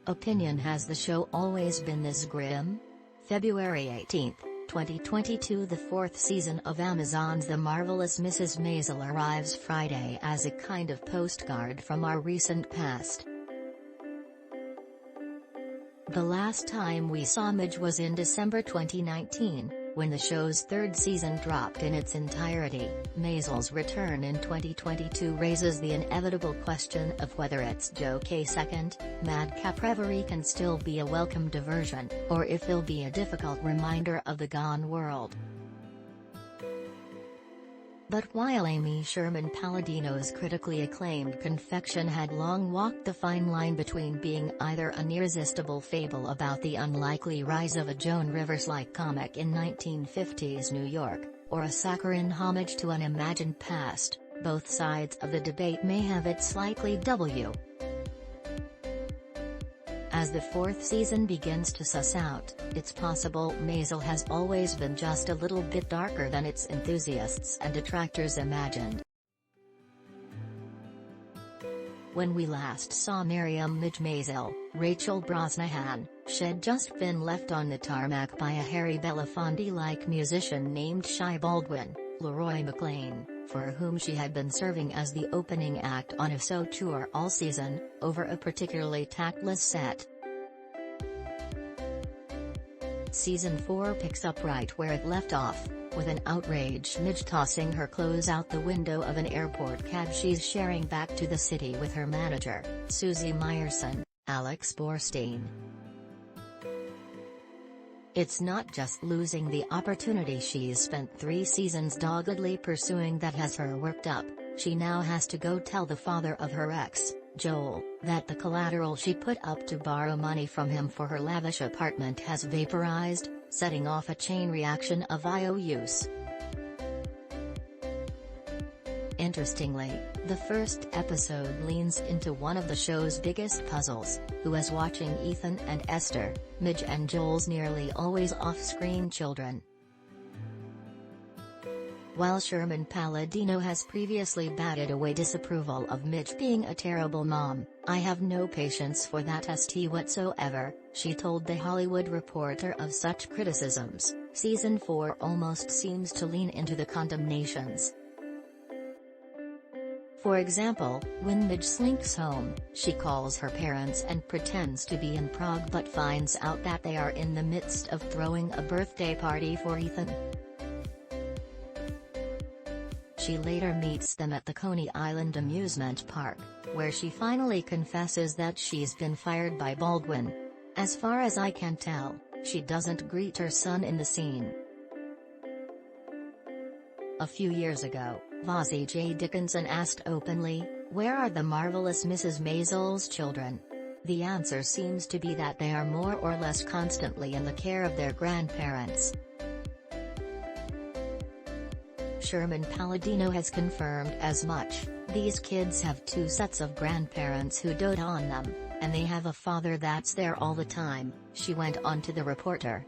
opinion has the show always been this grim? February 18, 2022. The fourth season of Amazon's The Marvelous Mrs Maisel arrives Friday as a kind of postcard from our recent past. The last time we saw Midge was in December 2019, when the show's third season dropped in its entirety. Maisel's return in 2022 raises the inevitable question of whether its joke second, madcap reverie can still be a welcome diversion, or if it'll be a difficult reminder of the gone world. But while Amy Sherman Palladino's critically acclaimed confection had long walked the fine line between being either an irresistible fable about the unlikely rise of a Joan Rivers-like comic in 1950s New York, or a saccharine homage to an imagined past, both sides of the debate may have its slightly W. As the fourth season begins to suss out, it's possible Maisel has always been just a little bit darker than its enthusiasts and detractors imagined. When we last saw Miriam Midge Maisel, Rachel Brosnahan, she'd just been left on the tarmac by a Harry Belafonte-like musician named Shy Baldwin, Leroy McLean, for whom she had been serving as the opening act on a show tour all season, over a particularly tactless set. Season 4 picks up right where it left off, with an outraged Midge tossing her clothes out the window of an airport cab she's sharing back to the city with her manager, Susie Meyerson, Alex Borstein. It's not just losing the opportunity she's spent 3 seasons doggedly pursuing that has her worked up, she now has to go tell the father of her ex, Joel, that the collateral she put up to borrow money from him for her lavish apartment has vaporized, setting off a chain reaction of IOUs. Interestingly, the first episode leans into one of the show's biggest puzzles, who is watching Ethan and Esther, Midge and Joel's nearly always off-screen children. While Sherman Palladino has previously batted away disapproval of Midge being a terrible mom, "I have no patience for that st whatsoever," she told The Hollywood Reporter of such criticisms. Season 4 almost seems to lean into the condemnations. For example, when Midge slinks home, she calls her parents and pretends to be in Prague but finds out that they are in the midst of throwing a birthday party for Ethan. She later meets them at the Coney Island amusement park, where she finally confesses that she's been fired by Baldwin. "As far as I can tell, she doesn't greet her son in the scene." A few years ago, Vazzy J. Dickinson asked openly, "Where are the Marvelous Mrs. Maisel's children?" The answer seems to be that they are more or less constantly in the care of their grandparents. Sherman Palladino has confirmed as much. "These kids have 2 sets of grandparents who dote on them, and they have a father that's there all the time," she went on to The Reporter.